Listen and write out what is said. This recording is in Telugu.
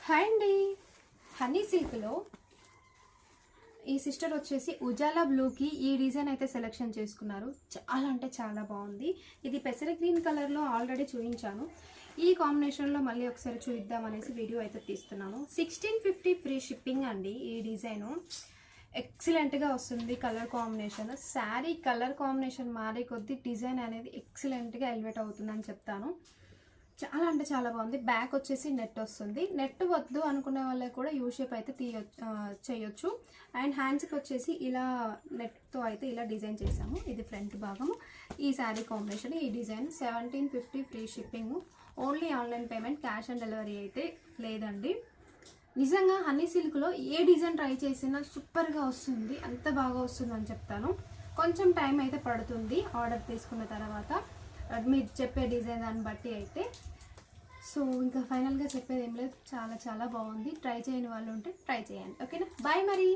హాయ్ అండి. హనీ సిల్క్లో ఈ సిస్టర్ వచ్చేసి ఉజాలా బ్లూకి ఈ డిజైన్ అయితే సెలెక్షన్ చేసుకున్నారు. చాలా అంటే చాలా బాగుంది. ఇది పెసర గ్రీన్ కలర్లో ఆల్రెడీ చూపించాను. ఈ కాంబినేషన్లో మళ్ళీ ఒకసారి చూద్దామనేసి వీడియో అయితే తీస్తున్నాను. 1650 ఫ్రీ షిప్పింగ్ అండి. ఈ డిజైను ఎక్సలెంట్గా వస్తుంది. Colour combination, sari colour combination మారే కొద్దీ డిజైన్ అనేది ఎక్సలెంట్గా ఎలివేట్ అవుతుందని చెప్తాను. చాలా అంటే చాలా బాగుంది. బ్యాక్ వచ్చేసి నెట్ వస్తుంది. నెట్ వద్దు అనుకునే వాళ్ళకి కూడా యూ షేప్ అయితే చేయొచ్చు. అండ్ హ్యాండ్స్కి వచ్చేసి ఇలా నెట్తో అయితే ఇలా డిజైన్ చేసాము. ఇది ఫ్రంట్ భాగము. ఈ శారీ కాంబినేషన్, ఈ design 1750 free shipping. Only online payment, cash on delivery అయితే లేదండి. నిజంగా హనీ సిల్క్లో ఏ డిజైన్ ట్రై చేసినా సూపర్గా వస్తుంది. అంత బాగా వస్తుందని చెప్తాను. కొంచెం టైం అయితే పడుతుంది ఆర్డర్ తీసుకున్న తర్వాత, మీరు చెప్పే డిజైన్ దాన్ని బట్టి అయితే. సో ఇంకా ఫైనల్గా చెప్పేది ఏం లేదు, చాలా చాలా బాగుంది. ట్రై చేయని వాళ్ళు ఉంటే ట్రై చేయండి. ఓకేనా? బాయ్ మరి.